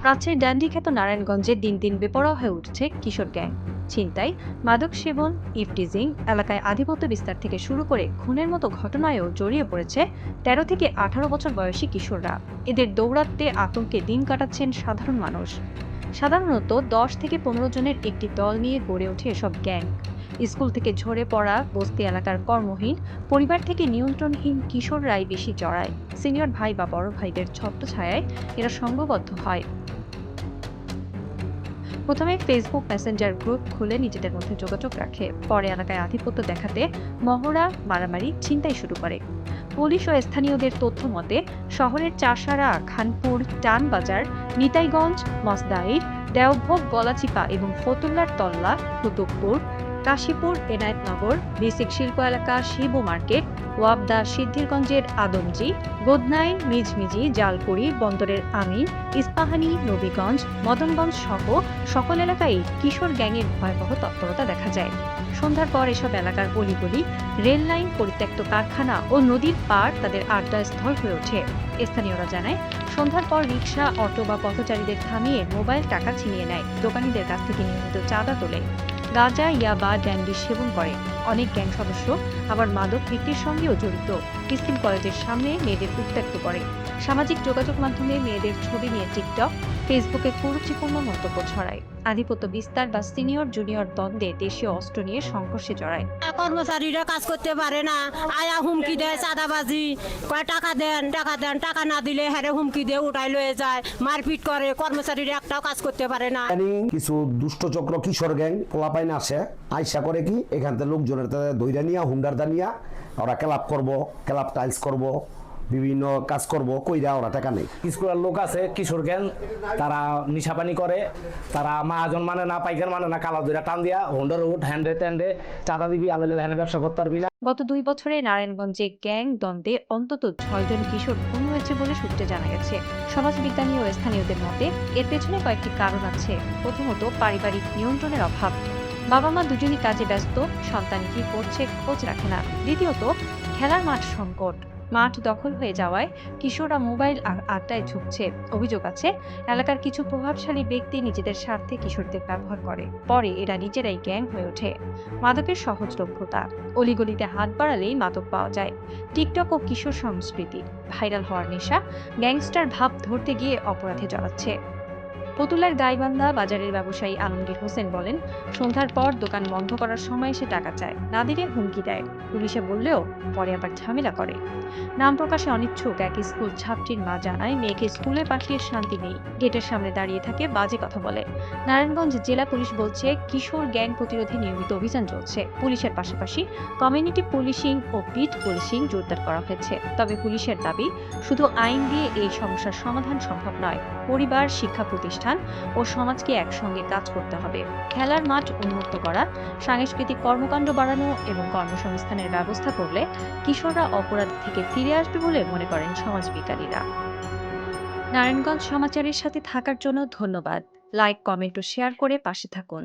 রাজশাহীর ড্যান্ডি খ্যাত নারায়ণগঞ্জে দিন দিন বেপরোয়া হয়ে উঠছে কিশোর গ্যাং। ছিনতাই, মাদক সেবন, ইভটিজিং, এলাকায় আধিপত্য বিস্তার থেকে শুরু করে খুনের মতো ঘটনায়ও জড়িয়ে পড়েছে ১৩ থেকে ১৮ বছর বয়সী কিশোররা। এদের দৌরাত্ম্যে আতঙ্কে দিন কাটাচ্ছেন সাধারণ মানুষ। সাধারণত ১০ থেকে ১৫ জনের একটি দল নিয়ে গড়ে ওঠে এসব গ্যাং। স্কুল থেকে ঝরে পড়া বস্তি এলাকার কর্মহীন, পরিবার থেকে নিয়ন্ত্রণহীন কিশোররাই বেশি জড়ায়। সিনিয়র ভাই বা বড় ভাইদের ছত্রছায়ায় এরা সংঘবদ্ধ হয়। প্রথমে ফেসবুক মেসেঞ্জার গ্রুপ খুলে নিজেদের মধ্যে যোগাযোগ রাখে, পরে এলাকায় আধিপত্য দেখাতে মহড়া, মারামারি, ছিনতাই শুরু করে। পুলিশ ও স্থানীয়দের তথ্য মতে শহরের চাষারা, খানপুর, টানবাজার, নিতাইগঞ্জ, মসদাইর, দেওভোগ, গলাচিপা এবং ফতুল্লার তল্লা, কুতুবপুর, কাশীপুর, এনায়েতনগর, বেসিক শিল্প এলাকা, শিবু মার্কেট, ওয়াবদা, সিদ্ধিরগঞ্জের আদমজি, গোদনাইন, মিজমিজি, জালকুড়ি, বন্দরের আমিন, ইস্পাহানি, নবীগঞ্জ, মদনগঞ্জ সহ সকল এলাকায় কিশোর গ্যাংয়ের ভয়াবহ তৎপরতা দেখা যায়। সন্ধ্যার পর এসব এলাকার অলিগলি, রেল লাইন, পরিত্যক্ত কারখানা ও নদীর পাড় তাদের আড্ডাস্থল হয়ে ওঠে। স্থানীয়রা জানায়, সন্ধ্যার পর রিকশা, অটো বা পথচারীদের থামিয়ে মোবাইল টাকা ছিনিয়ে নেয়, দোকানিদের কাছ থেকে নিয়মিত চাঁদা তোলে, গাঁজা, ইয়াবা, ড্যান্ডি সেবন করে। অনেক গ্যাং সদস্য আবার মাদক বিক্রির সঙ্গেও জড়িত। স্কুল কলেজের সামনে মেয়েদের উত্ত্যক্ত করে। সামাজিক যোগাযোগ মাধ্যমে মেয়েদের ছবি নিয়ে টিকটক, ফেসবুকে কুরুচিপূর্ণ মন্তব্য ছড়ায়। আধিপত্য বিস্তার বা সিনিয়র জুনিয়র দ্বন্দ্বে দেশীয় অস্ত্র নিয়ে সংঘর্ষে জড়ায়। কর্মচারীরা কাজ করতে পারে না, আয়া হুমকি দেয়, চাঁদাবাজি কয়, টাকা দেন, টাকা দেন, টাকা না দিলে হ্যারে হুমকি দিয়ে উঠাই লয়ে যায়, মারপিট করে, কর্মচারীরা একটাও কাজ করতে পারে না। কিছু দুষ্ট চক্র কিশোর গ্যাং পোলাপাইন আসে, আইসা করে কি এখান থেকে লোকজনের দইরা নিয়া, হুন্ডারদা নিয়া ওরা ক্লাব করব, ক্লাব টাইলস করব, বিভিন্ন কাজ করব, কইরা ওরা টাকা নেই। স্কুলের লোক আছে কিশোর গ্যাং, তারা নিশাপানি করে, তারা মাহাজন মানে না, পাইকার মানে না, কালা দুইরা টান দিয়া হোন্ডার উঠ হ্যান্ডে ট্যান্ডে চাঁদা দিবি, আলাদা হ্যান্ডে ব্যবসা করতে পারবি না। গত ২ বছরে নারায়ণগঞ্জে গ্যাং দ্বন্দ্বে অন্তত ৬ জন কিশোর খুন হয়েছে বলে সূত্রে জানা গেছে। সমাজবিজ্ঞানী ও স্থানীয়দের মতে এর পেছনে কয়েকটি কারণ আছে। প্রথমত, পারিবারিক নিয়ন্ত্রণের অভাব। বাবা মা দুজনই কাজে ব্যস্ত, সন্তান কি করছে খোঁজ রাখে না। দ্বিতীয়ত, খেলার মাঠ সংকট। মাঠ দখল হয়ে যাওয়ায় কিশোররা মোবাইল আর আড্ডায় ঝুঁকছে। অভিযোগ আছে, এলাকার কিছু প্রভাবশালী ব্যক্তি নিজেদের স্বার্থে কিশোরদের ব্যবহার করে, পরে এরা নিজেরাই গ্যাং হয়ে ওঠে। মাদকের সহজলভ্যতা। অলিগলিতে হাত বাড়ালেই মাদক পাওয়া যায়। টিকটক ও কিশোর সংস্কৃতি। ভাইরাল হওয়ার নেশা গ্যাংস্টার ভাব ধরতে গিয়ে অপরাধে জড়াচ্ছে। ফতুল্লার গাইবান্ধা বাজারের ব্যবসায়ী আলমগীর হোসেন বলেন, সন্ধ্যার পর দোকান বন্ধ করার সময় সে টাকা চায়, না দিলে হুমকি দেয়। পুলিশে বললেও পরে আবার ঝামেলা করে। নাম প্রকাশে অনিচ্ছুক এক স্কুল ছাত্রীর মা জানায়, মেয়েকে স্কুলে পাঠিয়ে শান্তি নেই, গেটের সামনে দাঁড়িয়ে থাকে, বাজে কথা বলে। নারায়ণগঞ্জ জেলা পুলিশ বলছে, কিশোর গ্যাং প্রতিরোধে নিয়মিত অভিযান চলছে। পুলিশের পাশাপাশি কমিউনিটি পুলিশিং ও বিট পুলিশিং জোরদার করা হয়েছে। তবে পুলিশের দাবি, শুধু আইন দিয়ে এই সমস্যার সমাধান সম্ভব নয়। পরিবার, শিক্ষা প্রতিষ্ঠান ও সমাজকে একসঙ্গে কাজ করতে হবে। খেলার মাঠ উন্মুক্ত করা, সাংস্কৃতিক কর্মকাণ্ড বাড়ানো এবং কর্মসংস্থানের ব্যবস্থা করলে কিশোররা অপরাধ থেকে ফিরে আসবে বলে মনে করেন সমাজবিজ্ঞানীরা। নারায়ণগঞ্জ সমাচারের সাথে থাকার জন্য ধন্যবাদ। লাইক, কমেন্ট ও শেয়ার করে পাশে থাকুন।